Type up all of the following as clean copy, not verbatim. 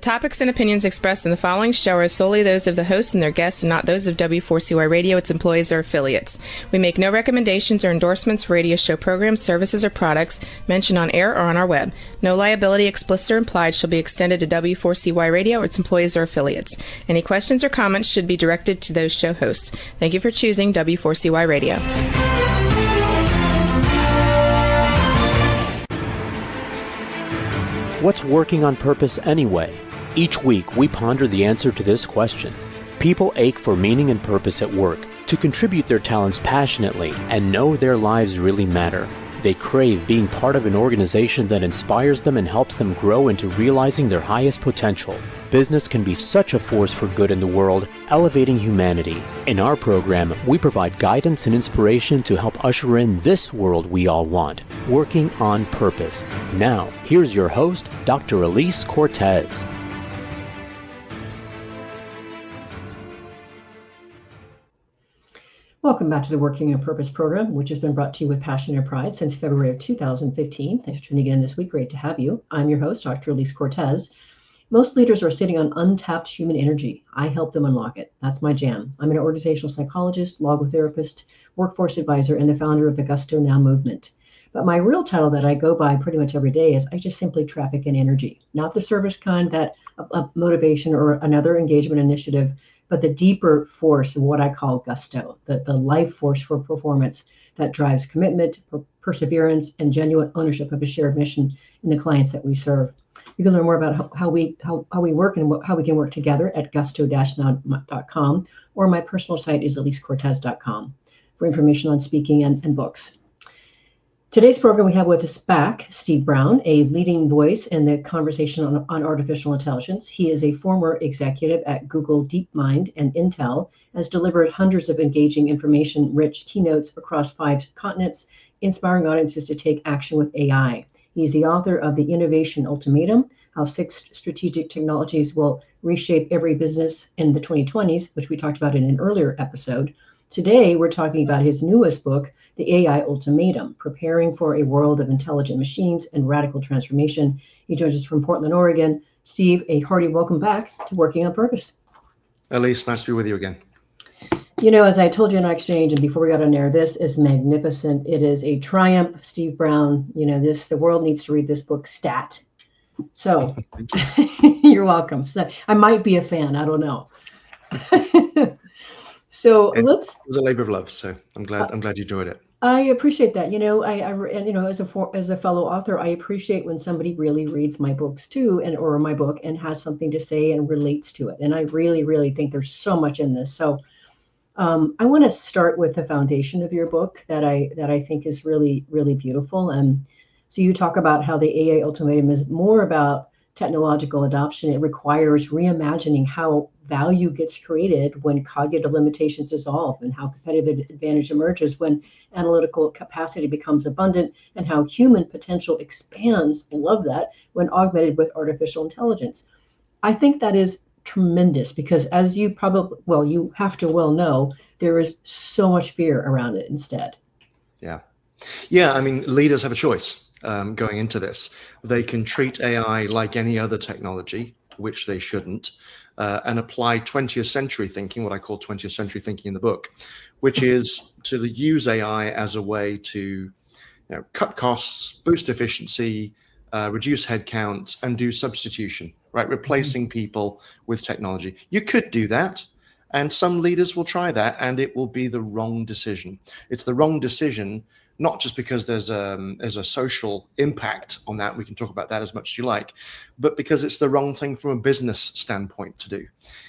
topics and opinions expressed in the following show are solely those of the host and their guests and not those of W4CY Radio, its employees, or affiliates. We make no recommendations or endorsements for radio show programs, services, or products mentioned on air or on our web. No liability, explicit or implied, shall be extended to W4CY Radio or its employees or affiliates. Any questions or comments should be directed to those show hosts. Thank you for choosing W4CY Radio. What's working on purpose anyway? Each week, we ponder the answer to this question. People ache for meaning and purpose at work, to contribute their talents passionately and know their lives really matter. They crave being part of an organization that inspires them and helps them grow into realizing their highest potential. Business can be such a force for good in the world, elevating humanity. In our program, we provide guidance and inspiration to help usher in this world we all want, working on purpose. Now, here's your host, Dr. Elise Cortez. Welcome back to the Working on Purpose program, which has been brought to you with passion and pride since February of 2015. Thanks for tuning in this week. Great to have you. I'm your host, Dr. Elise Cortez. Most leaders are sitting on untapped human energy. I help them unlock it. That's my jam. I'm an organizational psychologist, logotherapist, workforce advisor, and the founder of the Gusto Now movement. But my real title that I go by pretty much every day is I just simply traffic in energy, not the service kind that of motivation or another engagement initiative, but the deeper force of what I call gusto, the life force for performance that drives commitment, perseverance, and genuine ownership of a shared mission in the clients that we serve. You can learn more about how we work and how we can work together at gusto-now.com, or my personal site is elisecortez.com for information on speaking and books. Today's program, we have with us back Steve Brown, a leading voice in the conversation on artificial intelligence. He is a former executive at Google DeepMind and Intel, has delivered hundreds of engaging information-rich keynotes across 5 continents, inspiring audiences to take action with AI. He's the author of The Innovation Ultimatum, How 6 Strategic Technologies Will Reshape Every Business in the 2020s, which we talked about in an earlier episode. Today, we're talking about his newest book, The AI Ultimatum, Preparing for a World of Intelligent Machines and Radical Transformation. He joins us from Portland, Oregon. Steve, a hearty welcome back to Working on Purpose. Elise, nice to be with you again. You know, as I told you in our exchange and before we got on air, this is magnificent. It is a triumph, Steve Brown. You know, the world needs to read this book stat. So you're welcome. So, I might be a fan. I don't know. So it was a labor of love. So I'm glad you enjoyed it. I appreciate that. You know, and you know, as a fellow author, I appreciate when somebody really reads my books too, or my book, and has something to say and relates to it. And I really, really think there's so much in this. So I want to start with the foundation of your book that I think is really, really beautiful. And so you talk about how the AI Ultimatum is more about technological adoption. It requires reimagining how value gets created when cognitive limitations dissolve, and how competitive advantage emerges when analytical capacity becomes abundant, and how human potential expands, I love that, when augmented with artificial intelligence. I think that is tremendous because, as you you have to know, there is so much fear around it instead. Yeah. I mean, leaders have a choice going into this. They can treat AI like any other technology, which they shouldn't, and apply 20th century thinking, what I call 20th century thinking in the book, which is to use AI as a way to cut costs, boost efficiency, reduce headcount, and do substitution, right? Replacing people with technology. You could do that, and some leaders will try that, and it will be the wrong decision. It's the wrong decision, not just because there's a social impact on that, we can talk about that as much as you like, but because it's the wrong thing from a business standpoint to do.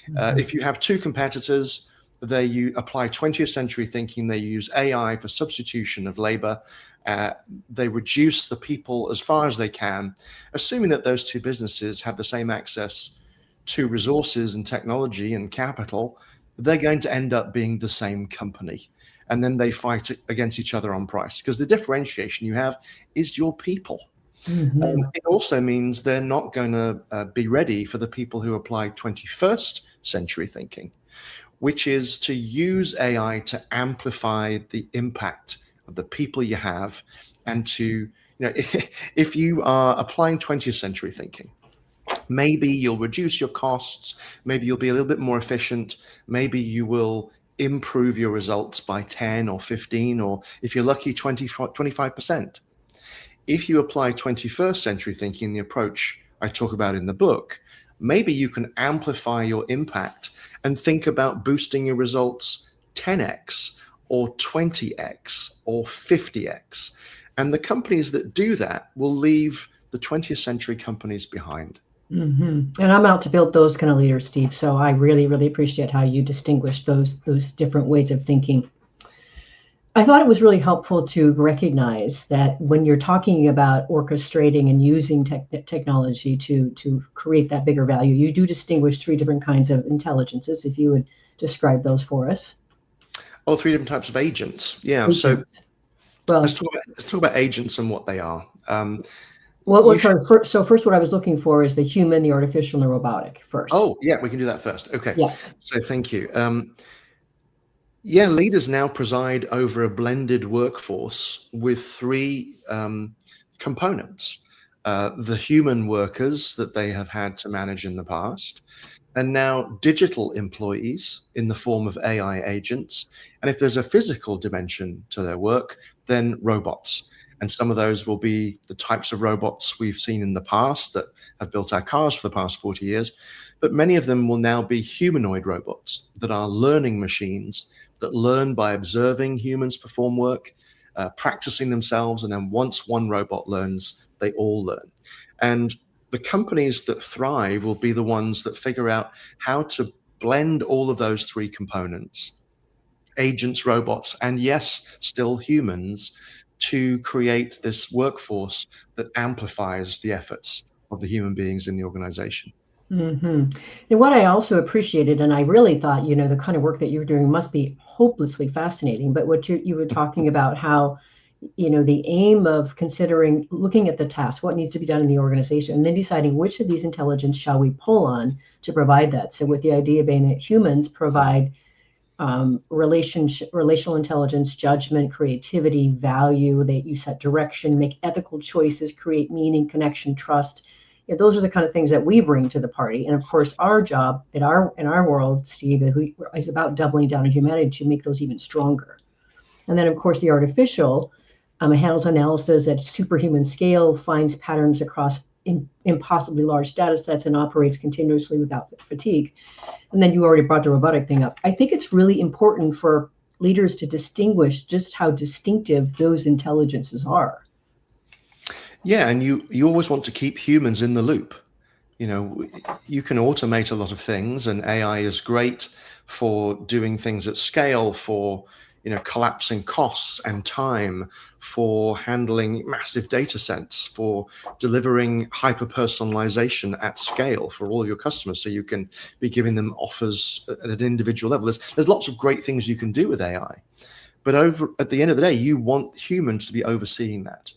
If you have 2 competitors, they apply 20th century thinking, they use AI for substitution of labor, they reduce the people as far as they can, assuming that those 2 businesses have the same access to resources and technology and capital, they're going to end up being the same company. And then they fight against each other on price, because the differentiation you have is your people. It also means they're not going to be ready for the people who apply 21st century thinking, which is to use AI to amplify the impact of the people you have, and to, if you are applying 20th century thinking, Maybe you'll reduce your costs. Maybe you'll be a little bit more efficient. Maybe you will improve your results by 10 or 15, or if you're lucky, 20, 25%. If you apply 21st century thinking, the approach I talk about in the book, maybe you can amplify your impact and think about boosting your results 10x or 20x or 50x. And the companies that do that will leave the 20th century companies behind. And I'm out to build those kind of leaders, Steve. So I really, really appreciate how you distinguish those different ways of thinking. I thought it was really helpful to recognize that when you're talking about orchestrating and using technology to create that bigger value, you do distinguish three different kinds of intelligences. If you would describe those for us. Oh, three different types of agents. Yeah. Agents. So well, let's talk about agents and what they are. So first, what I was looking for is the human, the artificial, and the robotic first. Oh, yeah, we can do that first. Okay. Yes. So thank you. Leaders now preside over a blended workforce with three components. The human workers that they have had to manage in the past, and now digital employees in the form of AI agents. And if there's a physical dimension to their work, then robots. And some of those will be the types of robots we've seen in the past that have built our cars for the past 40 years. But many of them will now be humanoid robots that are learning machines that learn by observing humans perform work, practicing themselves. And then once one robot learns, they all learn. And the companies that thrive will be the ones that figure out how to blend all of those three components, agents, robots, and yes, still humans, to create this workforce that amplifies the efforts of the human beings in the organization. And what I also appreciated, and I really thought, the kind of work that you're doing must be hopelessly fascinating, but what you were talking about how, the aim of considering, looking at the task, what needs to be done in the organization, and then deciding which of these intelligence shall we pull on to provide that. So with the idea being that humans provide relational intelligence, judgment, creativity, value, that you set direction, make ethical choices, create meaning, connection, trust. Those are the kind of things that we bring to the party. And of course, our job in our world, Steve, is about doubling down on humanity to make those even stronger. And then, of course, the artificial handles analysis at superhuman scale, finds patterns across impossibly large data sets, and operates continuously without fatigue. And then you already brought the robotic thing up. I think it's really important for leaders to distinguish just how distinctive those intelligences are. Yeah, and you always want to keep humans in the loop. You can automate a lot of things, and AI is great for doing things at scale, for collapsing costs and time, for handling massive data sets, for delivering hyper-personalization at scale for all of your customers, so you can be giving them offers at an individual level. There's lots of great things you can do with AI, but at the end of the day, you want humans to be overseeing that.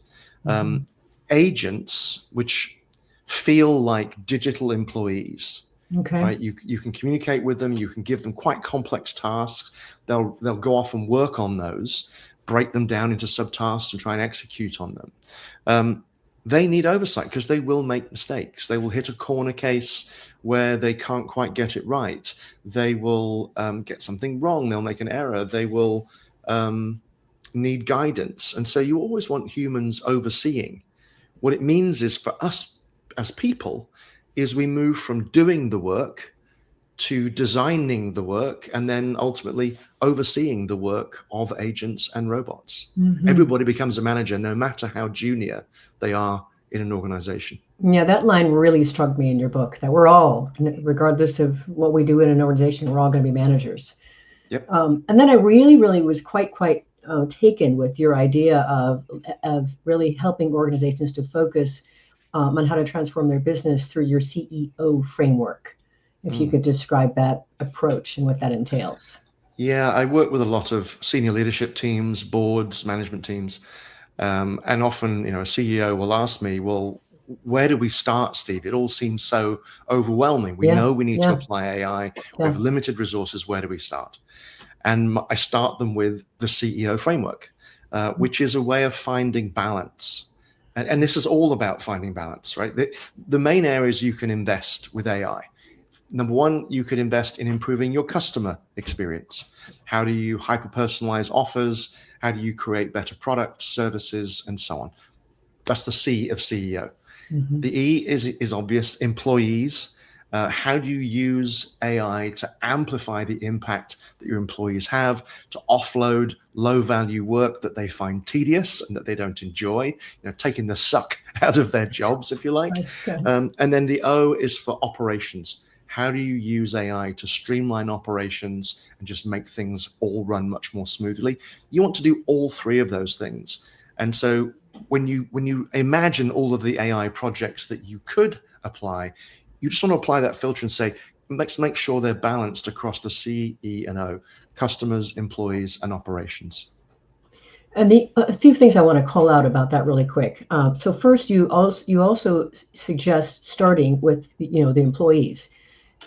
Agents, which feel like digital employees. Okay. Right? You can communicate with them. You can give them quite complex tasks. They'll go off and work on those, break them down into subtasks and try and execute on them. They need oversight because they will make mistakes. They will hit a corner case where they can't quite get it right. They will get something wrong. They'll make an error. They will need guidance. And so you always want humans overseeing. What it means is, for us as people, is we move from doing the work to designing the work, and then ultimately overseeing the work of agents and robots. Everybody becomes a manager, no matter how junior they are in an organization. Yeah, that line really struck me in your book, that we're all, regardless of what we do in an organization, we're all going to be managers. Yep. And then I really was quite taken with your idea of really helping organizations to focus on how to transform their business through your CEO framework. If you could describe that approach and what that entails. Yeah, I work with a lot of senior leadership teams, boards, management teams, and often, a CEO will ask me, well, where do we start, Steve? It all seems so overwhelming. We know we need to apply AI. We have limited resources. Where do we start? And I start them with the CEO framework, which is a way of finding balance And this is all about finding balance, right? The main areas you can invest with AI. Number one, you could invest in improving your customer experience. How do you hyper-personalize offers? How do you create better products, services, and so on? That's the C of CEO. The E is obvious, employees. How do you use AI to amplify the impact that your employees have, to offload low-value work that they find tedious and that they don't enjoy, taking the suck out of their jobs, if you like. And then the O is for operations. How do you use AI to streamline operations and just make things all run much more smoothly? You want to do all three of those things. And so when you imagine all of the AI projects that you could apply, you just want to apply that filter and say, make sure they're balanced across the C, E, and O: customers, employees, and operations. And a few things I want to call out about that really quick. So first, you also suggest starting with the employees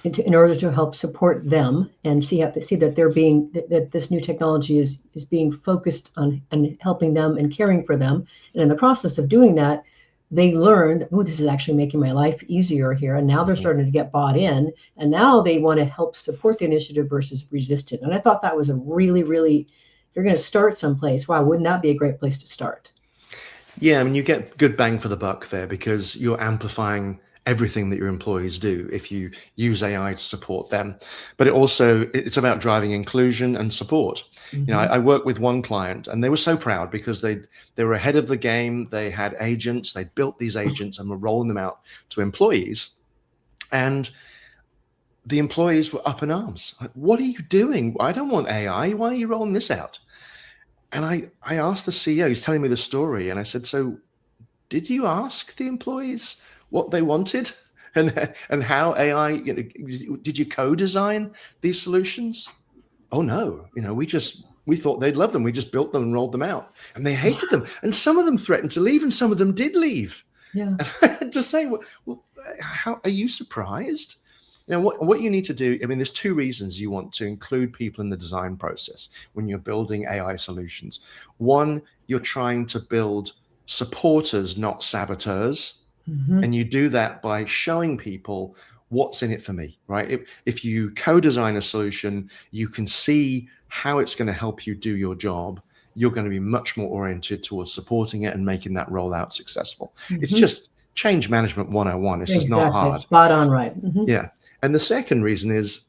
in order to help support them and see that that this new technology is being focused on and helping them and caring for them. And in the process of doing that, they learned, oh, this is actually making my life easier here. And now they're starting to get bought in. And now they want to help support the initiative versus resist it. And I thought that was a really, really, you're going to start someplace. Wow, wouldn't that be a great place to start? Yeah, I mean, you get good bang for the buck there because you're amplifying everything that your employees do if you use AI to support them. But it's about driving inclusion and support. I worked with one client and they were so proud because they were ahead of the game. They had agents, they built these agents and were rolling them out to employees. And the employees were up in arms. Like, what are you doing? I don't want AI. Why are you rolling this out? And I asked the CEO, he's telling me the story. And I said, so did you ask the employees what they wanted and how AI, did you co-design these solutions? Oh no, we thought they'd love them. We just built them and rolled them out and they hated them. And some of them threatened to leave and some of them did leave. Yeah. And I had to say, well, how are you surprised? What you need to do, I mean, there's two reasons you want to include people in the design process when you're building AI solutions. One, you're trying to build supporters, not saboteurs. And you do that by showing people what's in it for me, right? If you co-design a solution, you can see how it's going to help you do your job. You're going to be much more oriented towards supporting it and making that rollout successful. It's just change management 101. It's just not hard. Spot on, right? Yeah. And the second reason is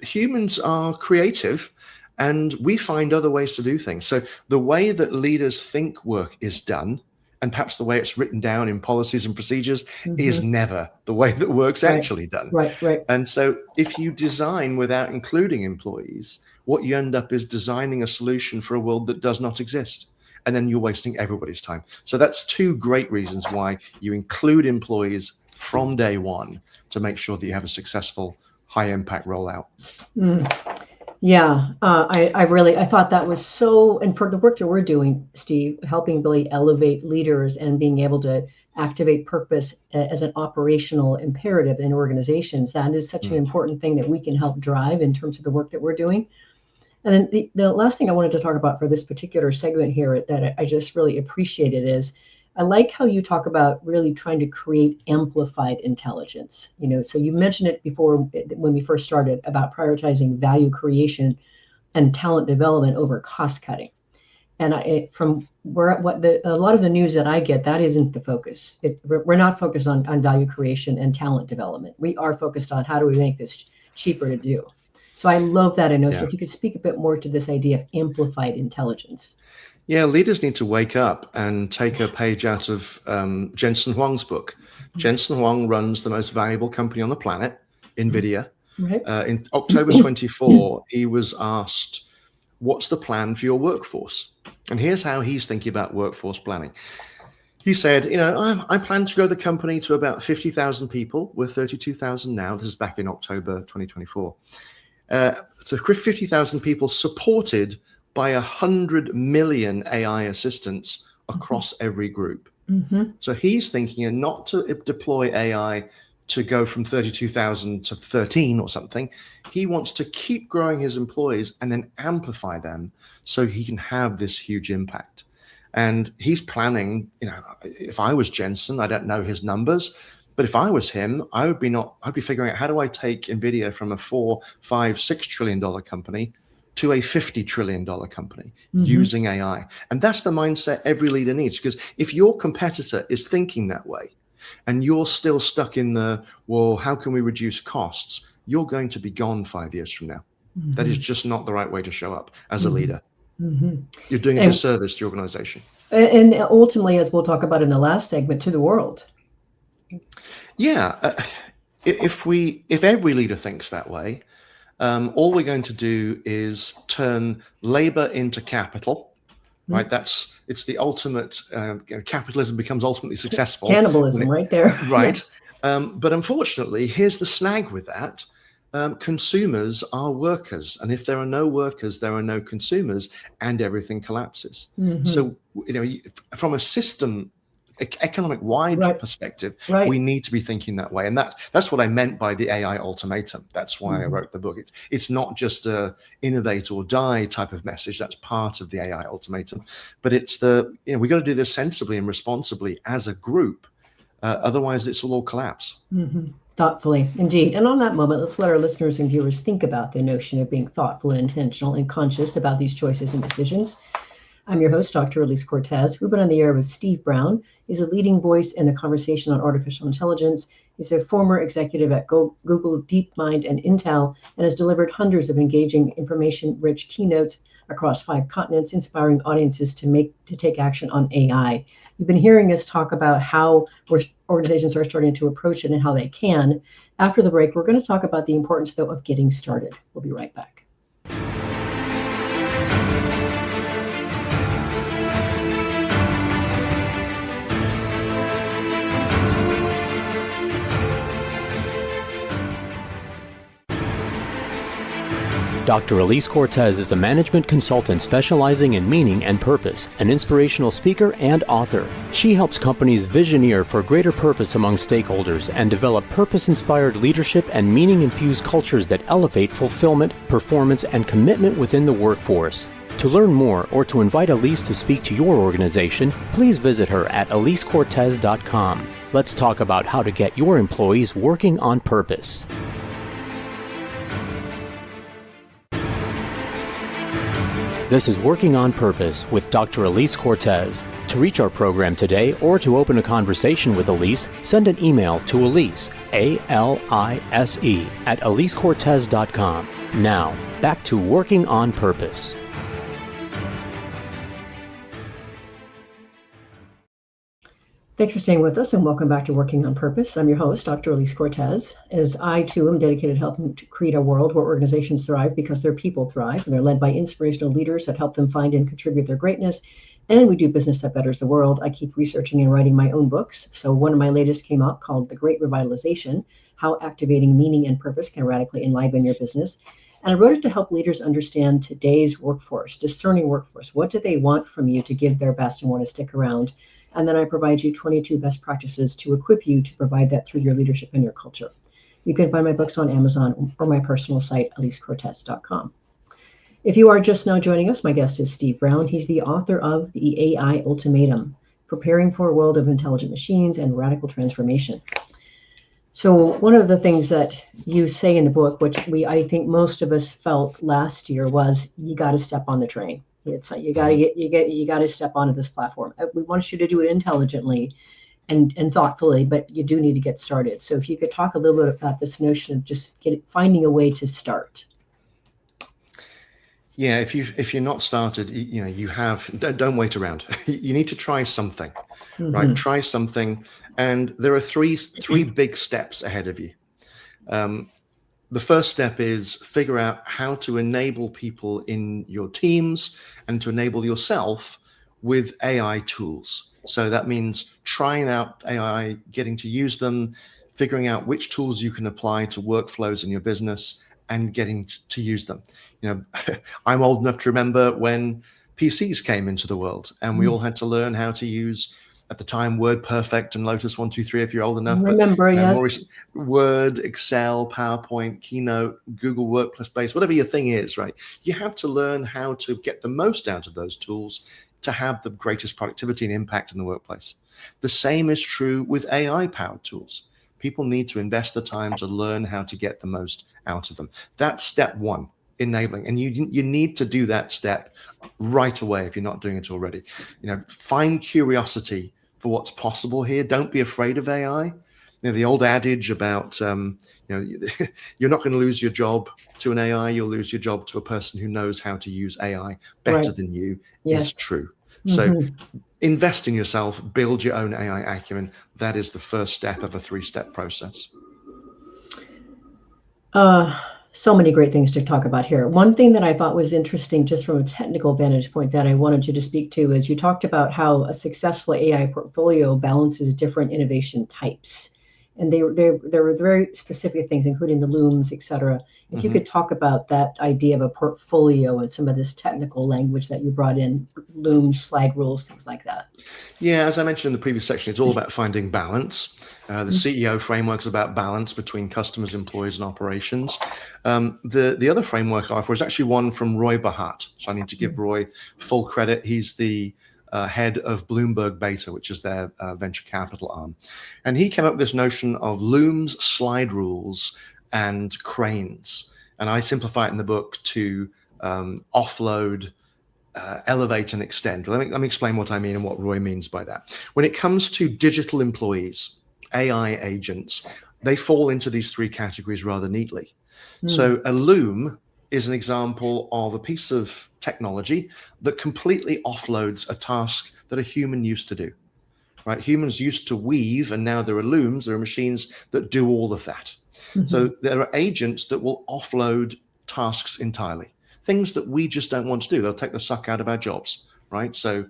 humans are creative and we find other ways to do things. So the way that leaders think work is done, and perhaps the way it's written down in policies and procedures, is never the way that work's actually done. Right. And so if you design without including employees, what you end up is designing a solution for a world that does not exist. And then you're wasting everybody's time. So that's two great reasons why you include employees from day one to make sure that you have a successful high impact rollout. Yeah, I thought that was so, and for the work that we're doing, Steve, helping really elevate leaders and being able to activate purpose as an operational imperative in organizations, that is such an important thing that we can help drive in terms of the work that we're doing. And then the last thing I wanted to talk about for this particular segment here that I just really appreciated is, I like how you talk about really trying to create amplified intelligence. So you mentioned it before when we first started about prioritizing value creation and talent development over cost cutting. And a lot of the news that I get, that isn't the focus. We're not focused on value creation and talent development. We are focused on how do we make this cheaper to do. So I love that. I know. So if you could speak a bit more to this idea of amplified intelligence. Yeah, leaders need to wake up and take a page out of Jensen Huang's book. Jensen Huang runs the most valuable company on the planet, NVIDIA. Right. In October 24, he was asked, what's the plan for your workforce? And here's how he's thinking about workforce planning. He said, I plan to grow the company to about 50,000 people. We're 32,000 now. This is back in October 2024. So 50,000 people supported by 100 million AI assistants across every group. So he's thinking not to deploy AI to go from 32,000 to 13 or something. He wants to keep growing his employees and then amplify them so he can have this huge impact. And he's planning, if I was Jensen, I don't know his numbers, but if I was him, I'd be figuring out, how do I take NVIDIA from a $4, $5, $6 trillion company to a $50 trillion company using AI? And that's the mindset every leader needs, because if your competitor is thinking that way and you're still stuck in well, how can we reduce costs? You're going to be gone 5 years from now. That is just not the right way to show up as a leader. You're doing a disservice to your organization. And ultimately, as we'll talk about in the last segment, to the world. Yeah. If every leader thinks that way, all we're going to do is turn labor into capital, right? It's the ultimate, capitalism becomes ultimately successful. Cannibalism right there. Right. But unfortunately, here's the snag with that. Consumers are workers. And if there are no workers, there are no consumers, and everything collapses. So, from a system, economic wide perspective, we need to be thinking that way. And that's what I meant by the AI ultimatum. That's why I wrote the book. It's not just a innovate or die type of message. That's part of the AI ultimatum. But it's we got to do this sensibly and responsibly as a group. Otherwise, this will all collapse. Thoughtfully, indeed. And on that moment, let's let our listeners and viewers think about the notion of being thoughtful and intentional and conscious about these choices and decisions. I'm your host, Dr. Elise Cortez. We've been on the air with Steve Brown. He's a leading voice in the conversation on artificial intelligence. He's a former executive at Google, DeepMind, and Intel, and has delivered hundreds of engaging, information-rich keynotes across 5 continents, inspiring audiences to take action on AI. You've been hearing us talk about how organizations are starting to approach it and how they can. After the break, we're going to talk about the importance, though, of getting started. We'll be right back. Dr. Elise Cortez is a management consultant specializing in meaning and purpose, an inspirational speaker and author. She helps companies visioneer for greater purpose among stakeholders and develop purpose-inspired leadership and meaning-infused cultures that elevate fulfillment, performance, and commitment within the workforce. To learn more or to invite Elise to speak to your organization, please visit her at elisecortez.com. Let's talk about how to get your employees working on purpose. This is Working on Purpose with Dr. Elise Cortez. To reach our program today or to open a conversation with Elise, send an email to Elise, A-L-I-S-E, at elisecortez.com. Now, back to Working on Purpose. Thanks for staying with us, and welcome back to Working on Purpose. I'm your host, Dr. Elise Cortez, as I, too, am dedicated to helping to create a world where organizations thrive because their people thrive, and they're led by inspirational leaders that help them find and contribute their greatness, and we do business that betters the world. I keep researching and writing my own books. So one of my latest came out called The Great Revitalization, How Activating Meaning and Purpose Can Radically Enliven Your Business. And I wrote it to help leaders understand today's workforce, discerning workforce. What do they want from you to give their best and want to stick around? And then I provide you 22 best practices to equip you to provide that through your leadership and your culture. You can find my books on Amazon or my personal site, elisecortez.com. If you are just now joining us, my guest is Steve Brown. He's the author of The AI Ultimatum, Preparing for a World of Intelligent Machines and Radical Transformation. So one of the things that you say in the book, which I think most of us felt last year, was you got to step on the train. It's like you got to step onto this platform. We want you to do it intelligently and thoughtfully, but you do need to get started. So if you could talk a little bit about this notion of just finding a way to start. Yeah, if you're not started, don't wait around. You need to try something, right? Try something, and there are three big steps ahead of you. The first step is figure out how to enable people in your teams and to enable yourself with AI tools. So that means trying out AI, getting to use them, figuring out which tools you can apply to workflows in your business, and getting to use them. I'm old enough to remember when PCs came into the world, and we all had to learn how to use, at the time, WordPerfect and Lotus 123, if you're old enough. Remember, yes. Word, Excel, PowerPoint, Keynote, Google Workspace, whatever your thing is, right? You have to learn how to get the most out of those tools to have the greatest productivity and impact in the workplace. The same is true with AI-powered tools. People need to invest the time to learn how to get the most out of them. That's step one, enabling. And you need to do that step right away if you're not doing it already. Find curiosity for what's possible here. Don't be afraid of AI. The old adage about you're not going to lose your job to an AI, you'll lose your job to a person who knows how to use AI better than you is true. So invest in yourself, build your own AI acumen. That is the first step of a 3-step process. So many great things to talk about here. One thing that I thought was interesting, just from a technical vantage point, that I wanted you to speak to is you talked about how a successful AI portfolio balances different innovation types. And there were very specific things, including the looms, et cetera. If you could talk about that idea of a portfolio and some of this technical language that you brought in, looms, slide rules, things like that. Yeah, as I mentioned in the previous section, it's all about finding balance. The CEO framework is about balance between customers, employees, and operations. The other framework I offer is actually one from Roy Bahat. So I need to give Roy full credit. He's the head of Bloomberg Beta, which is their venture capital arm. And he came up with this notion of looms, slide rules, and cranes. And I simplify it in the book to offload, elevate, and extend. Let me explain what I mean and what Roy means by that. When it comes to digital employees, AI agents, they fall into these 3 categories rather neatly. So a loom is an example of a piece of technology that completely offloads a task that a human used to do, right? Humans used to weave, and now there are looms, there are machines that do all of that. So there are agents that will offload tasks entirely, things that we just don't want to do. They'll take the suck out of our jobs, right? So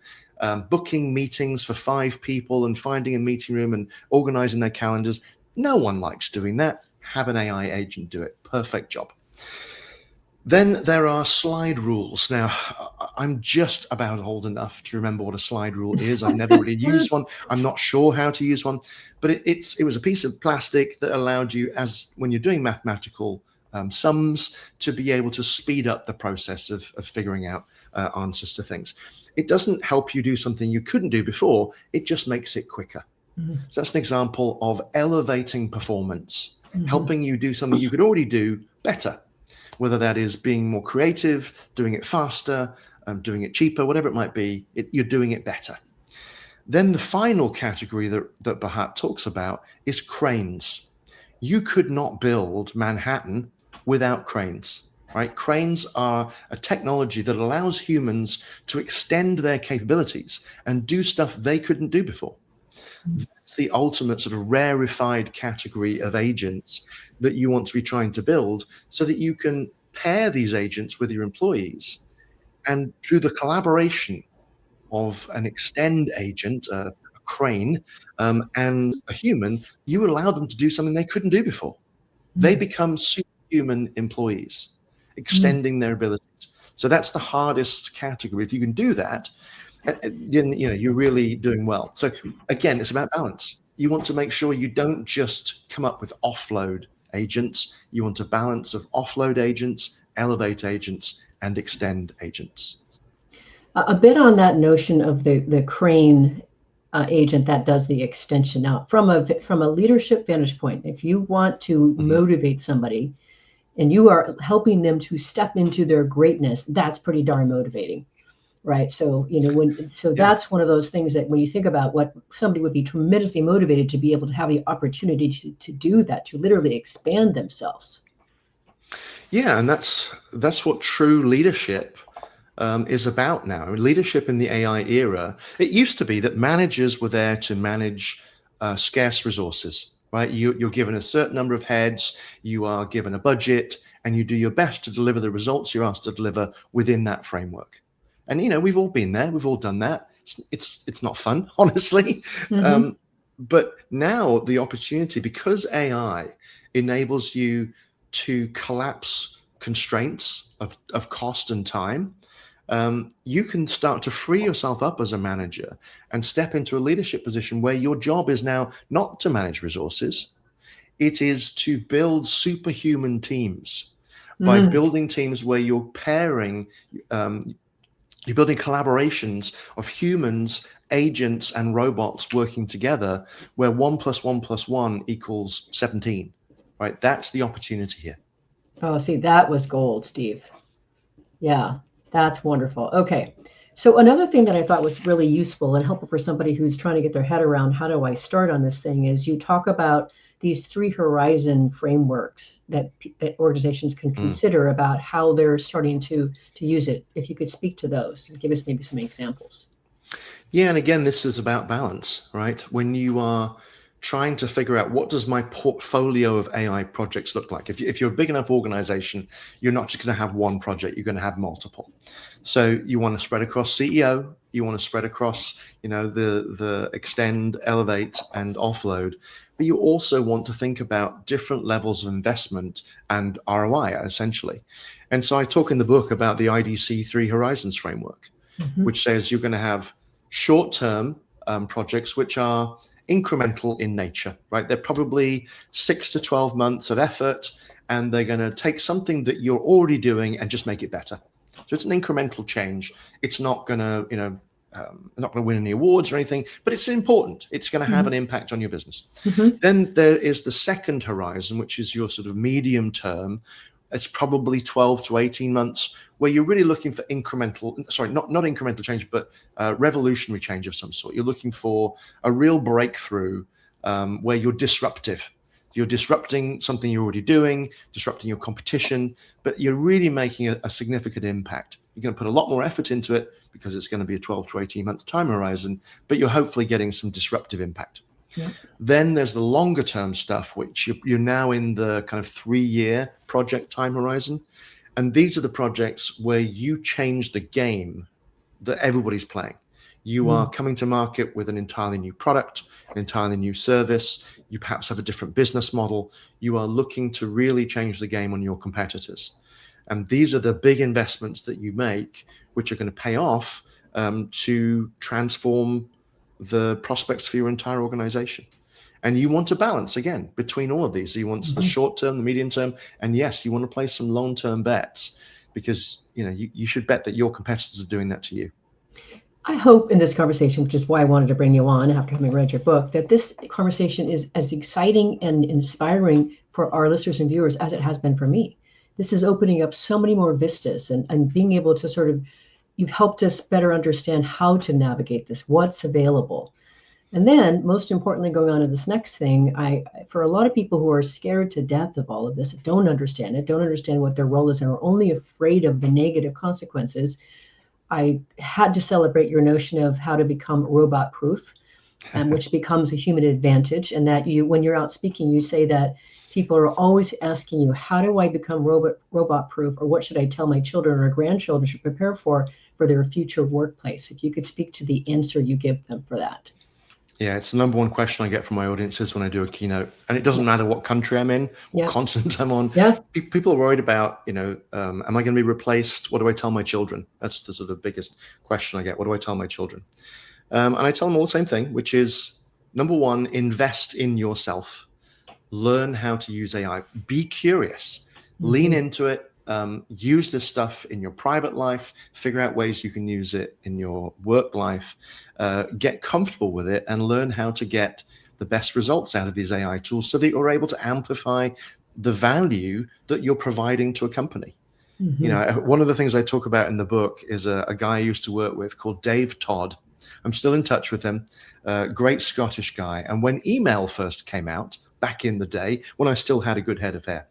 booking meetings for 5 people and finding a meeting room and organizing their calendars, no one likes doing that. Have an AI agent do it. Perfect job. Then there are slide rules. Now, I'm just about old enough to remember what a slide rule is. I've never really used one. I'm not sure how to use one, but it was a piece of plastic that allowed you, as when you're doing mathematical sums, to be able to speed up the process of figuring out answers to things. It doesn't help you do something you couldn't do before. It just makes it quicker. So that's an example of elevating performance, helping you do something you could already do better. Whether that is being more creative, doing it faster, doing it cheaper, whatever it might be, you're doing it better. Then the final category that Bahat talks about is cranes. You could not build Manhattan without cranes, right? Cranes are a technology that allows humans to extend their capabilities and do stuff they couldn't do before. That's the ultimate sort of rarefied category of agents that you want to be trying to build, so that you can pair these agents with your employees. And through the collaboration of an extend agent, a crane, and a human, you allow them to do something they couldn't do before. They become superhuman employees, extending their abilities. So that's the hardest category. If you can do that, you're really doing well. So again, it's about balance. You want to make sure you don't just come up with offload agents. You want a balance of offload agents, elevate agents, and extend agents. A bit on that notion of the crane agent that does the extension. Now, from a leadership vantage point, if you want to motivate somebody and you are helping them to step into their greatness, that's pretty darn motivating. Right. So, that's one of those things that when you think about what somebody would be tremendously motivated to be able to have the opportunity to do that, to literally expand themselves. Yeah. And that's what true leadership is about now. Leadership in the AI era, it used to be that managers were there to manage scarce resources, right? You're given a certain number of heads, you are given a budget, and you do your best to deliver the results you're asked to deliver within that framework. And, we've all been there. We've all done that. It's not fun, honestly. But now the opportunity, because AI enables you to collapse constraints of cost and time, you can start to free yourself up as a manager and step into a leadership position where your job is now not to manage resources. It is to build superhuman teams by building teams where you're pairing You're building collaborations of humans, agents, and robots working together where 1 + 1 + 1 = 17, right? That's the opportunity here. Oh, see, that was gold, Steve. Yeah, that's wonderful. Okay. So another thing that I thought was really useful and helpful for somebody who's trying to get their head around how do I start on this thing is you talk about these 3 horizon frameworks that organizations can consider about how they're starting to use it. If you could speak to those and give us maybe some examples. Yeah, and again, this is about balance, right? When you are trying to figure out what does my portfolio of AI projects look like. If you're a big enough organization, you're not just going to have one project, you're going to have multiple. So you want to spread across CEO, you want to spread across, the extend, elevate, and offload. But you also want to think about different levels of investment and ROI, essentially. And so I talk in the book about the IDC 3 Horizons framework, which says you're going to have short-term projects which are incremental in nature, right? They're probably 6 to 12 months of effort, and they're going to take something that you're already doing and just make it better. So it's an incremental change. It's not going to, not going to win any awards or anything, but it's important. It's going to have an impact on your business. Then there is the second horizon, which is your sort of medium term. It's probably 12 to 18 months where you're really looking for not incremental change, but revolutionary change of some sort. You're looking for a real breakthrough where you're disruptive. You're disrupting something you're already doing, disrupting your competition, but you're really making a significant impact. You're going to put a lot more effort into it because it's going to be a 12 to 18 month time horizon, but you're hopefully getting some disruptive impact. Yep. Then there's the longer term stuff, which you're now in the kind of 3-year project time horizon. And these are the projects where you change the game that everybody's playing. You are coming to market with an entirely new product, an entirely new service. You perhaps have a different business model. You are looking to really change the game on your competitors. And these are the big investments that you make, which are going to pay off to transform the prospects for your entire organization. And you want to balance, again, between all of these. So you want the short term, the medium term, and yes, you want to play some long-term bets because you should bet that your competitors are doing that to you. I hope in this conversation, which is why I wanted to bring you on after having read your book, that this conversation is as exciting and inspiring for our listeners and viewers as it has been for me. This is opening up so many more vistas and being able to you've helped us better understand how to navigate this, what's available. And then, most importantly, going on to this next thing, for a lot of people who are scared to death of all of this, don't understand what their role is, and are only afraid of the negative consequences, I had to celebrate your notion of how to become robot proof, which becomes a human advantage. And that when you're out speaking, you say that people are always asking you, how do I become robot proof, or what should I tell my children or grandchildren should prepare for their future workplace? If you could speak to the answer you give them for that. Yeah, it's the number one question I get from my audiences when I do a keynote. And it doesn't matter what country I'm in, what continent I'm on. Yeah. People are worried about, am I going to be replaced? What do I tell my children? That's the sort of biggest question I get. What do I tell my children? And I tell them all the same thing, which is, number one, invest in yourself. Learn how to use AI. Be curious. Lean into it. Use this stuff in your private life, figure out ways you can use it in your work life, get comfortable with it, and learn how to get the best results out of these AI tools so that you're able to amplify the value that you're providing to a company. One of the things I talk about in the book is a guy I used to work with called Dave Todd. I'm still in touch with him, great Scottish guy. And when email first came out, back in the day when I still had a good head of hair,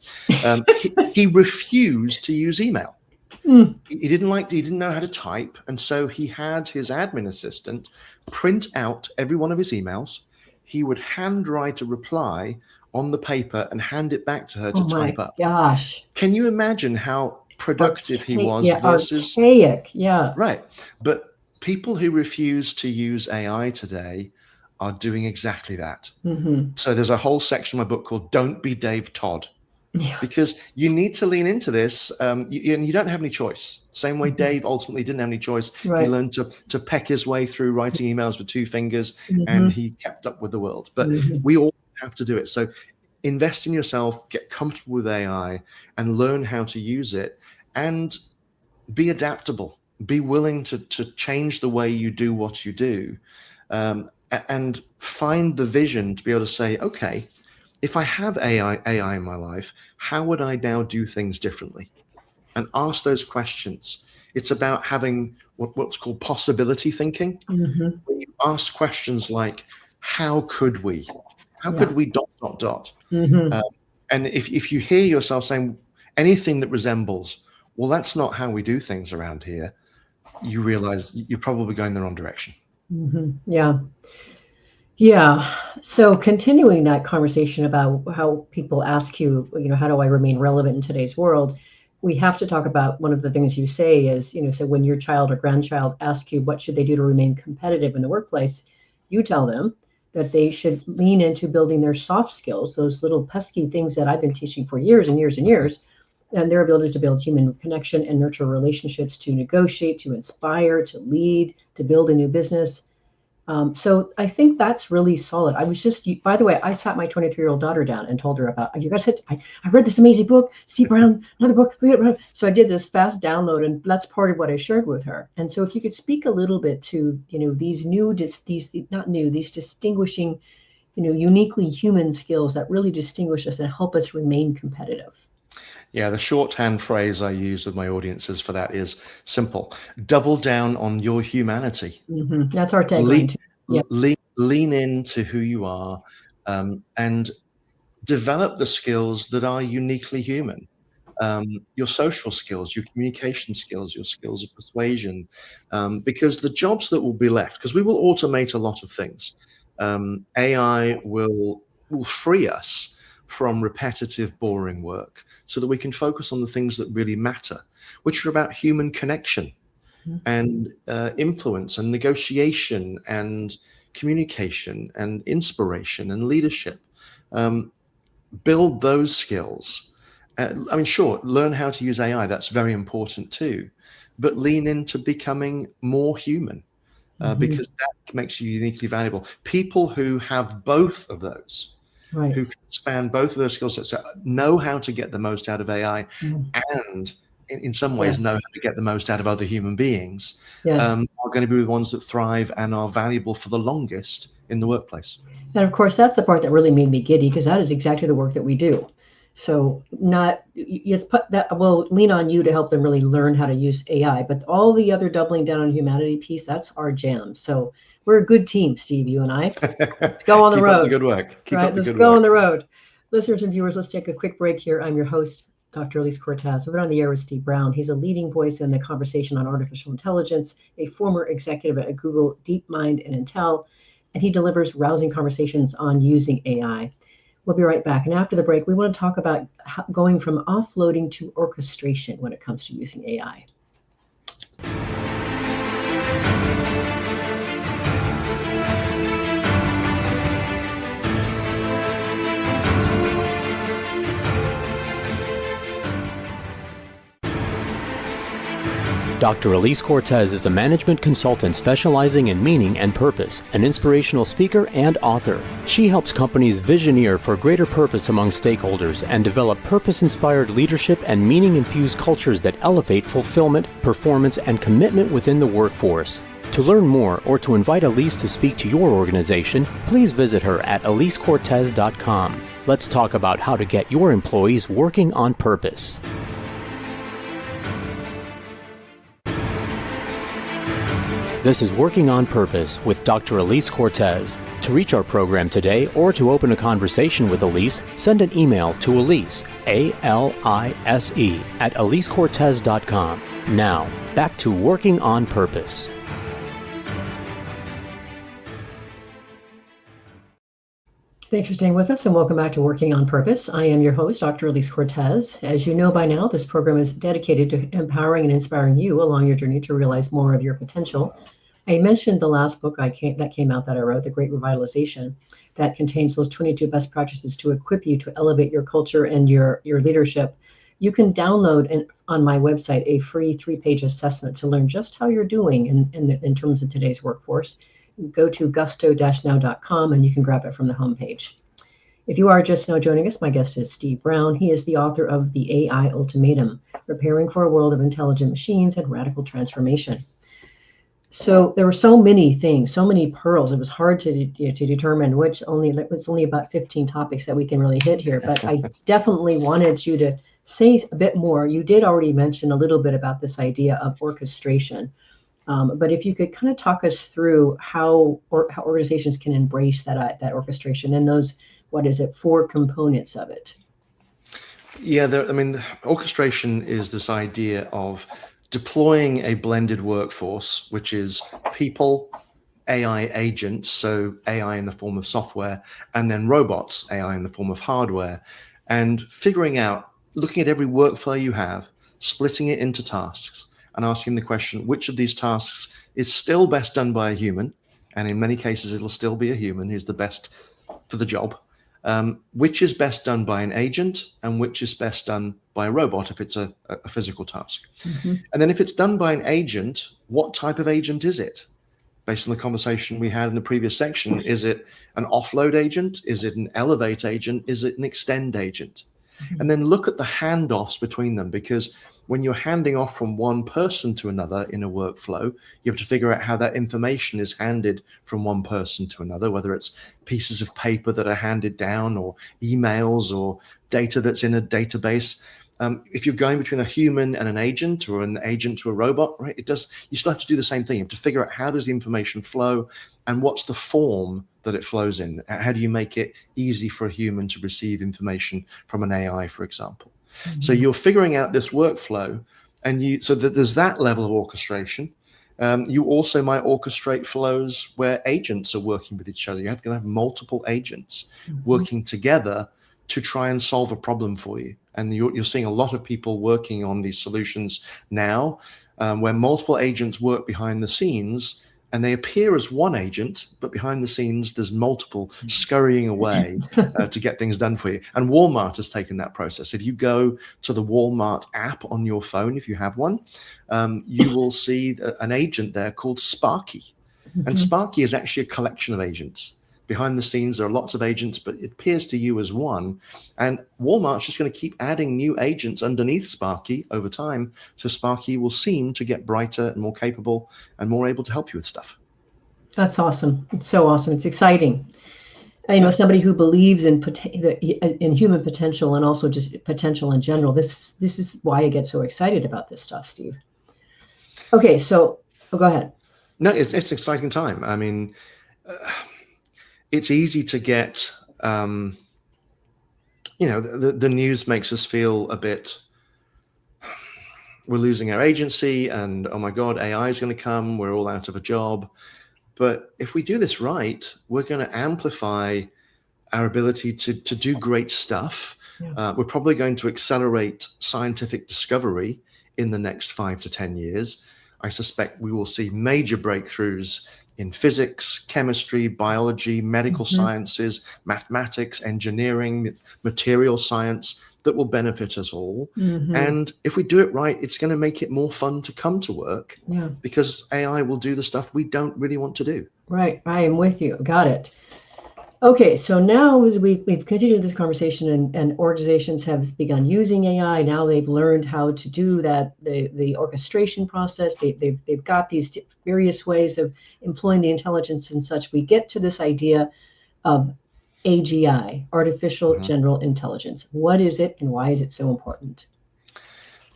he refused to use email. He didn't know how to type. And so he had his admin assistant print out every one of his emails. He would handwrite a reply on the paper and hand it back to her to type up. Gosh. Can you imagine how productive he was versus archaic? Yeah. Right. But people who refuse to use AI today are doing exactly that. So there's a whole section of my book called Don't Be Dave Todd, because you need to lean into this, and you don't have any choice. Same way Dave ultimately didn't have any choice. Right. He learned to peck his way through writing emails with 2 fingers, and he kept up with the world. But we all have to do it. So invest in yourself, get comfortable with AI, and learn how to use it, and be adaptable. Be willing to change the way you do what you do, and find the vision to be able to say, okay, if I have AI in my life, how would I now do things differently? And ask those questions. It's about having what's called possibility thinking. Mm-hmm. When you ask questions like, how could we? How Yeah. could we ... Mm-hmm. And if you hear yourself saying anything that resembles, well, that's not how we do things around here, you realize you're probably going the wrong direction. Mm-hmm. Yeah. Yeah. So continuing that conversation about how people ask you, how do I remain relevant in today's world? We have to talk about one of the things you say is, so when your child or grandchild asks you what should they do to remain competitive in the workplace, you tell them that they should lean into building their soft skills, those little pesky things that I've been teaching for years and years and years, and their ability to build human connection and nurture relationships, to negotiate, to inspire, to lead, to build a new business. So I think that's really solid. I was just, by the way, I sat my 23-year-old daughter down and told her about, you guys I read this amazing book, Steve Brown, another book. So I did this fast download, and that's part of what I shared with her. And so if you could speak a little bit to, these distinguishing, uniquely human skills that really distinguish us and help us remain competitive. Yeah, the shorthand phrase I use with my audiences for that is simple: double down on your humanity. Mm-hmm. That's our tagline too. Yeah. Lean into who you are, and develop the skills that are uniquely human. Your social skills, your communication skills, your skills of persuasion, because the jobs that will be left, because we will automate a lot of things. AI will free us from repetitive, boring work so that we can focus on the things that really matter, which are about human connection and influence and negotiation and communication and inspiration and leadership. Build those skills. Sure, learn how to use AI. That's very important too, but lean into becoming more human, because that makes you uniquely valuable. People who have both of those, right, who can span both of those skill sets, know how to get the most out of AI, and in some ways know how to get the most out of other human beings, are going to be the ones that thrive and are valuable for the longest in the workplace. And of course, that's the part that really made me giddy, because that is exactly the work that we do. So we'll lean on you to help them really learn how to use AI, but all the other doubling down on humanity piece, that's our jam. So we're a good team, Steve, you and I. Let's go on the road. Keep up the good work. Let's go on the road. Listeners and viewers, let's take a quick break here. I'm your host, Dr. Elise Cortez. We've been on the air with Steve Brown. He's a leading voice in the conversation on artificial intelligence, a former executive at Google DeepMind and Intel, and he delivers rousing conversations on using AI. We'll be right back. And after the break, we want to talk about going from offloading to orchestration when it comes to using AI. Dr. Elise Cortez is a management consultant specializing in meaning and purpose, an inspirational speaker and author. She helps companies visioneer for greater purpose among stakeholders and develop purpose-inspired leadership and meaning-infused cultures that elevate fulfillment, performance, and commitment within the workforce. To learn more or to invite Elise to speak to your organization, please visit her at elisecortez.com. Let's talk about how to get your employees working on purpose. This is Working on Purpose with Dr. Elise Cortez. To reach our program today or to open a conversation with Elise, send an email to Elise, A-L-I-S-E, at elisecortez.com. Now, back to Working on Purpose. Thanks for staying with us, and welcome back to Working on Purpose. I am your host, Dr. Elise Cortez. As you know by now, this program is dedicated to empowering and inspiring you along your journey to realize more of your potential. I mentioned the last book that came out that I wrote, The Great Revitalization, that contains those 22 best practices to equip you to elevate your culture and your leadership. You can download on my website a free 3-page assessment to learn just how you're doing in terms of today's workforce. Go to gusto-now.com and you can grab it from the homepage. If you are just now joining us, my guest is Steve Brown. He is the author of The AI Ultimatum, Preparing for a World of Intelligent Machines and Radical Transformation. So there were so many things, so many pearls. It was hard to determine which. It's only about 15 topics that we can really hit here. But I definitely wanted you to say a bit more. You did already mention a little bit about this idea of orchestration. But if you could kind of talk us through how organizations can embrace that orchestration and those, 4 components of it. Yeah, orchestration is this idea of deploying a blended workforce, which is people, AI agents, so AI in the form of software, and then robots, AI in the form of hardware, and figuring out, looking at every workflow you have, splitting it into tasks, and asking the question, which of these tasks is still best done by a human? And in many cases, it'll still be a human who's the best for the job. Which is best done by an agent, and which is best done by a robot if it's a physical task. Mm-hmm. And then if it's done by an agent, what type of agent is it? Based on the conversation we had in the previous section, is it an offload agent? Is it an elevate agent? Is it an extend agent? Mm-hmm. And then look at the handoffs between them, because when you're handing off from one person to another in a workflow, you have to figure out how that information is handed from one person to another, whether it's pieces of paper that are handed down or emails or data that's in a database. If you're going between a human and an agent, or an agent to a robot, right, you still have to do the same thing. You have to figure out how does the information flow and what's the form that it flows in. How do you make it easy for a human to receive information from an AI, for example? Mm-hmm. So you're figuring out this workflow, and so that there's that level of orchestration. You also might orchestrate flows where agents are working with each other. You're going to have multiple agents working together to try and solve a problem for you. And you're seeing a lot of people working on these solutions now, where multiple agents work behind the scenes, and they appear as one agent, but behind the scenes, there's multiple scurrying away to get things done for you. And Walmart has taken that process. If you go to the Walmart app on your phone, if you have one, you will see an agent there called Sparky. Mm-hmm. And Sparky is actually a collection of agents. Behind the scenes, there are lots of agents, but it appears to you as one. And Walmart's just going to keep adding new agents underneath Sparky over time. So Sparky will seem to get brighter and more capable and more able to help you with stuff. That's awesome. It's so awesome. It's exciting. Somebody who believes in human potential and also just potential in general. This is why I get so excited about this stuff, Steve. Okay, so go ahead. No, it's an exciting time. It's easy to get, the news makes us feel a bit, we're losing our agency, and oh my God, AI is going to come, we're all out of a job. But if we do this right, we're going to amplify our ability to do great stuff. Yeah. We're probably going to accelerate scientific discovery in the next 5 to 10 years. I suspect we will see major breakthroughs in physics, chemistry, biology, medical sciences, mathematics, engineering, material science that will benefit us all. Mm-hmm. And if we do it right, it's going to make it more fun to come to work, because AI will do the stuff we don't really want to do. Right. I am with you. Got it. Okay, so now as we've continued this conversation, and organizations have begun using AI, now they've learned how to do that, the orchestration process. They've got these various ways of employing the intelligence and such. We get to this idea of AGI, artificial general intelligence. What is it, and why is it so important?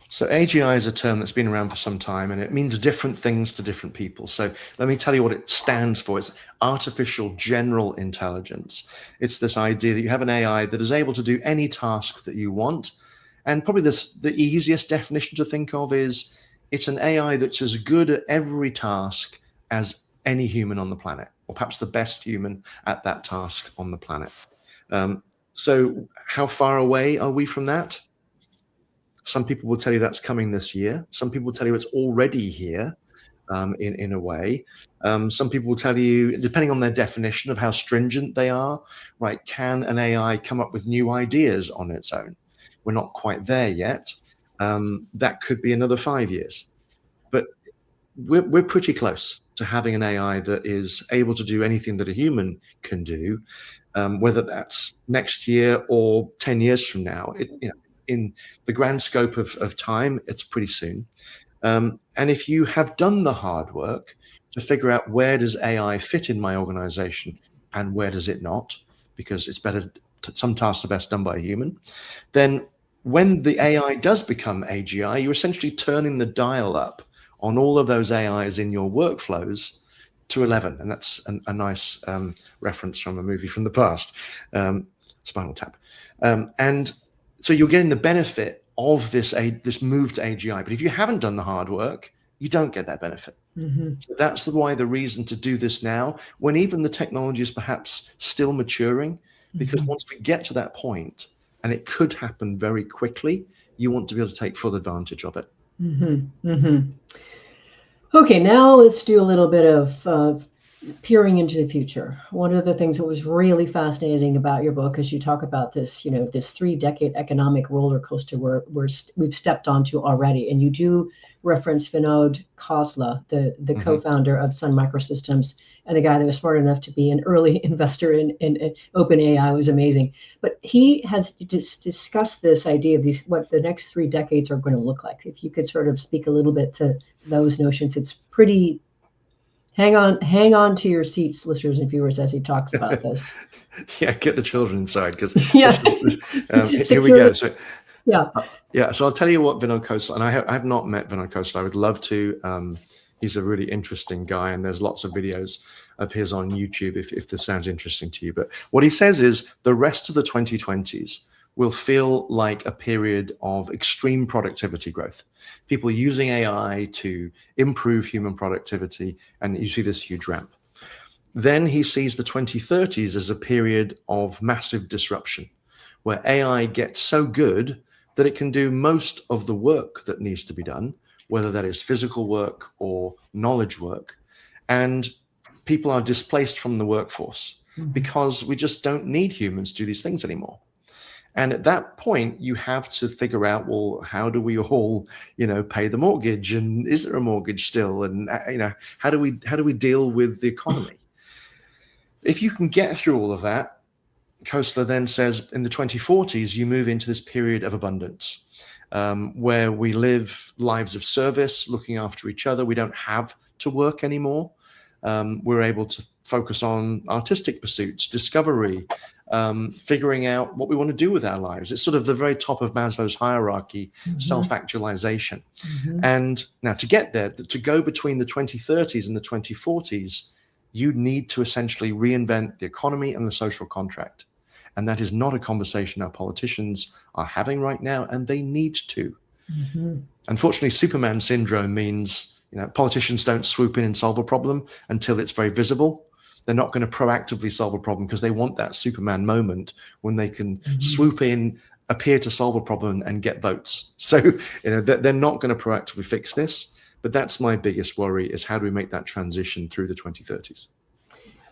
So AGI is a term that's been around for some time, and it means different things to different people. So let me tell you what it stands for. It's artificial general intelligence. It's this idea that you have an AI that is able to do any task that you want. And probably the easiest definition to think of is it's an AI that's as good at every task as any human on the planet, or perhaps the best human at that task on the planet. So how far away are we from that? Some people will tell you that's coming this year. Some people will tell you it's already here, in a way. Some people will tell you, depending on their definition of how stringent they are, right, can an AI come up with new ideas on its own? We're not quite there yet. That could be another 5 years. But we're pretty close to having an AI that is able to do anything that a human can do, whether that's next year or 10 years from now. In the grand scope of time, it's pretty soon. And if you have done the hard work to figure out where does AI fit in my organization and where does it not, because it's better, some tasks are best done by a human, then when the AI does become AGI, you're essentially turning the dial up on all of those AIs in your workflows to 11. And that's a nice reference from a movie from the past, Spinal Tap. And so you're getting the benefit of this move to AGI. But if you haven't done the hard work, you don't get that benefit. Mm-hmm. So that's why the reason to do this now, when even the technology is perhaps still maturing, because once we get to that point, and it could happen very quickly, you want to be able to take full advantage of it. Mm-hmm. Mm-hmm. Okay, now let's do a little bit of peering into the future. One of the things that was really fascinating about your book is you talk about this, this 3-decade economic roller coaster we've stepped onto already. And you do reference Vinod Khosla, the co-founder of Sun Microsystems, and the guy that was smart enough to be an early investor in OpenAI. Was amazing. But he has discussed this idea of what the next 3 decades are going to look like. If you could sort of speak a little bit to those notions, it's pretty. Hang on to your seats, listeners and viewers, as he talks about this. Yeah, get the children inside, because Yeah. here we go. So yeah. So I'll tell you what Vinod Khosla, and I have not met Vinod Khosla. I would love to. He's a really interesting guy, and there's lots of videos of his on YouTube if this sounds interesting to you. But what he says is the rest of the 2020s will feel like a period of extreme productivity growth. People using AI to improve human productivity, and you see this huge ramp. Then he sees the 2030s as a period of massive disruption, where AI gets so good that it can do most of the work that needs to be done, whether that is physical work or knowledge work, and people are displaced from the workforce because we just don't need humans to do these things anymore. And at that point, you have to figure out, well, how do we all, pay the mortgage? And is there a mortgage still? And, how do we deal with the economy? If you can get through all of that, Khosla then says in the 2040s, you move into this period of abundance, where we live lives of service, looking after each other. We don't have to work anymore. We're able to focus on artistic pursuits, discovery, figuring out what we want to do with our lives. It's sort of the very top of Maslow's hierarchy, self-actualization. And now to get there, to go between the 2030s and the 2040s, you need to essentially reinvent the economy and the social contract. And that is not a conversation our politicians are having right now, and they need to. Unfortunately, Superman syndrome means politicians don't swoop in and solve a problem until it's very visible. They're not going to proactively solve a problem because they want that Superman moment when they can swoop in, appear to solve a problem, and get votes. So they're not going to proactively fix this. But that's my biggest worry, is how do we make that transition through the 2030s?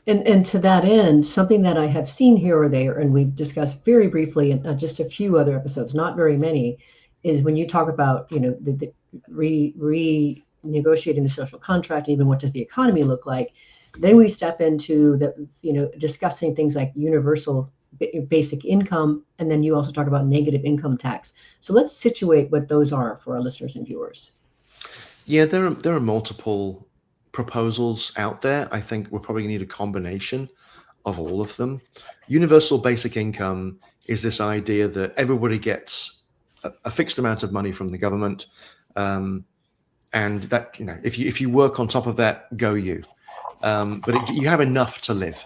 And to that end, something that I have seen here or there, and we've discussed very briefly in just a few other episodes, not very many, is when you talk about the renegotiating the social contract, even what does the economy look like, then we step into the discussing things like universal basic income, and then you also talk about negative income tax. So let's situate what those are for our listeners and viewers. Yeah, there are multiple proposals out there. I think we're probably going to need a combination of all of them. Universal basic income is this idea that everybody gets a fixed amount of money from the government, and that if you work on top of that, go you. But you have enough to live.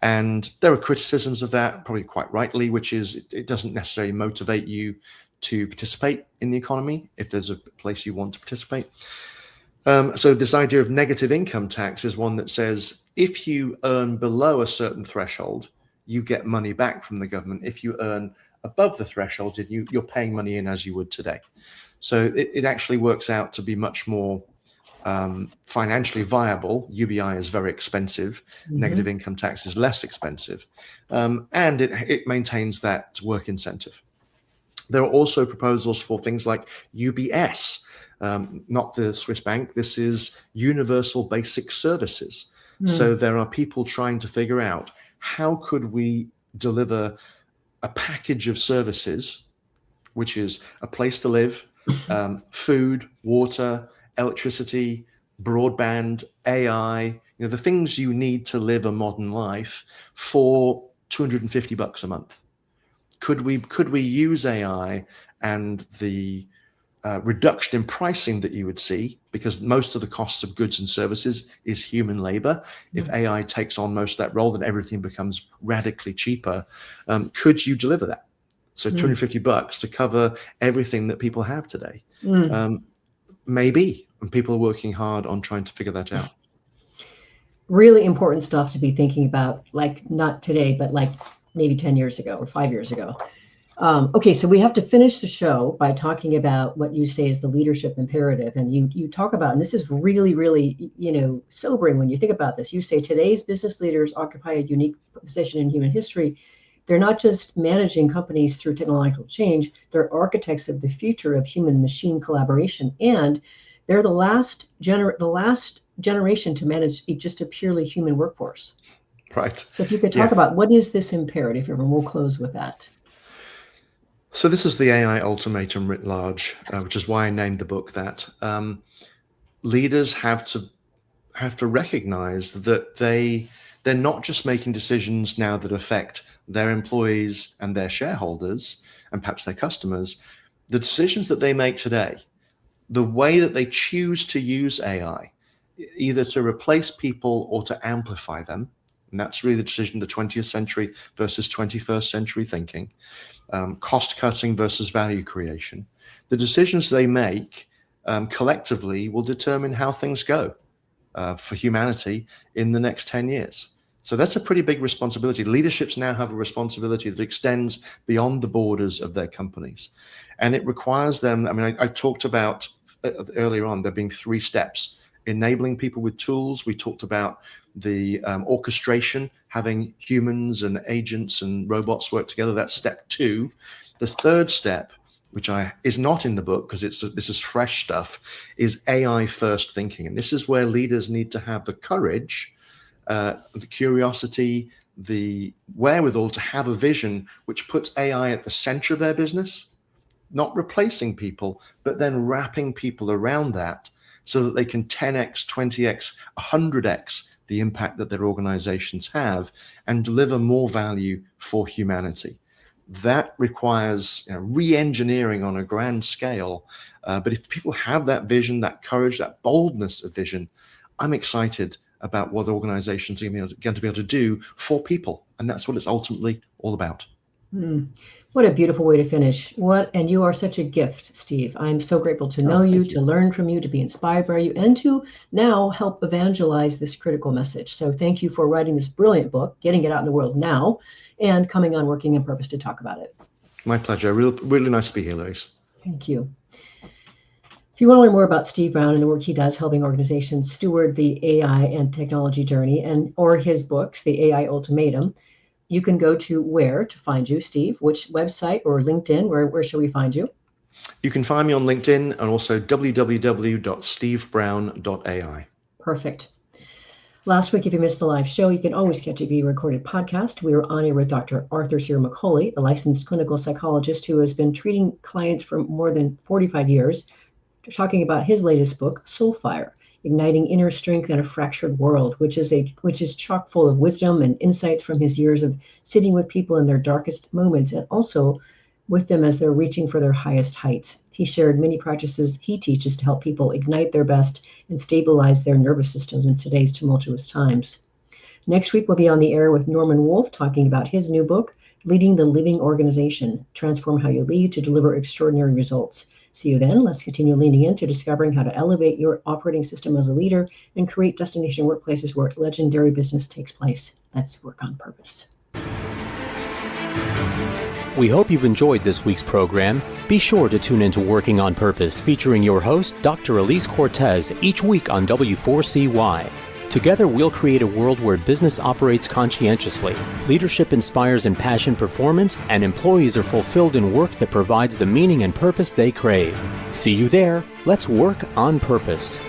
And there are criticisms of that, probably quite rightly, which is it doesn't necessarily motivate you to participate in the economy if there's a place you want to participate. So this idea of negative income tax is one that says if you earn below a certain threshold, you get money back from the government. If you earn above the threshold, you're paying money in as you would today. So it actually works out to be much more financially viable. UBI is very expensive. Negative income tax is less expensive. And it maintains that work incentive. There are also proposals for things like UBS, not the Swiss bank. This is universal basic services. So there are people trying to figure out how could we deliver a package of services, which is a place to live, food, water, electricity, broadband, AI, the things you need to live a modern life for $250 a month. Could we use AI and the reduction in pricing that you would see, because most of the costs of goods and services is human labor. If AI takes on most of that role, then everything becomes radically cheaper. Could you deliver that? So $250 to cover everything that people have today. Maybe, and people are working hard on trying to figure that out. Really important stuff to be thinking about, like not today, but like maybe 10 years ago or 5 years ago. Okay, so we have to finish the show by talking about what you say is the leadership imperative. And you talk about, and this is really, really, sobering when you think about this. You say today's business leaders occupy a unique position in human history. They're not just managing companies through technological change, they're architects of the future of human-machine collaboration. And they're the last generation to manage just a purely human workforce. Right. So if you could talk about what is this imperative, and we'll close with that. So this is the AI Ultimatum writ large, which is why I named the book that. Leaders have to recognize that they're not just making decisions now that affect their employees and their shareholders and perhaps their customers. The decisions that they make today, the way that they choose to use AI, either to replace people or to amplify them, and that's really the decision, the 20th century versus 21st century thinking, cost cutting versus value creation. The decisions they make collectively will determine how things go for humanity in the next 10 years. So that's a pretty big responsibility. Leaderships now have a responsibility that extends beyond the borders of their companies. And it requires them, I talked about earlier on, there being 3 steps: enabling people with tools. We talked about the orchestration, having humans and agents and robots work together. That's step 2. The third step, which is not in the book because this is fresh stuff, is AI first thinking. And this is where leaders need to have the courage, the curiosity, the wherewithal to have a vision which puts AI at the center of their business, not replacing people, but then wrapping people around that so that they can 10x, 20x, 100x the impact that their organizations have and deliver more value for humanity. That requires re-engineering on a grand scale. But if people have that vision, that courage, that boldness of vision, I'm excited about what organizations are going to be able to do for people. And that's what it's ultimately all about. What a beautiful way to finish. And you are such a gift, Steve. I'm so grateful to know you, to learn from you, to be inspired by you, and to now help evangelize this critical message. So thank you for writing this brilliant book, getting it out in the world now, and coming on Working in Purpose to talk about it. My pleasure. Really nice to be here, Louise. Thank you. If you want to learn more about Steve Brown and the work he does helping organizations steward the AI and technology journey, or his books, The AI Ultimatum, you can go to where to find you, Steve? Which website or LinkedIn? Where shall we find you? You can find me on LinkedIn and also www.stevebrown.ai. Perfect. Last week, if you missed the live show, you can always catch a recorded podcast. We were on air with Dr. Arthur Cyr McCauley, a licensed clinical psychologist who has been treating clients for more than 45 years, talking about his latest book, Soulfire: Igniting Inner Strength in a Fractured World, which is chock full of wisdom and insights from his years of sitting with people in their darkest moments and also with them as they're reaching for their highest heights. He shared many practices he teaches to help people ignite their best and stabilize their nervous systems in today's tumultuous times. Next week, we'll be on the air with Norman Wolfe talking about his new book, Leading the Living Organization: Transform How You Lead to Deliver Extraordinary Results. See you then. Let's continue leaning into discovering how to elevate your operating system as a leader and create destination workplaces where legendary business takes place. Let's work on purpose. We hope you've enjoyed this week's program. Be sure to tune into Working on Purpose, featuring your host, Dr. Elise Cortez, each week on W4CY. Together, we'll create a world where business operates conscientiously, leadership inspires impassioned performance, and employees are fulfilled in work that provides the meaning and purpose they crave. See you there. Let's work on purpose.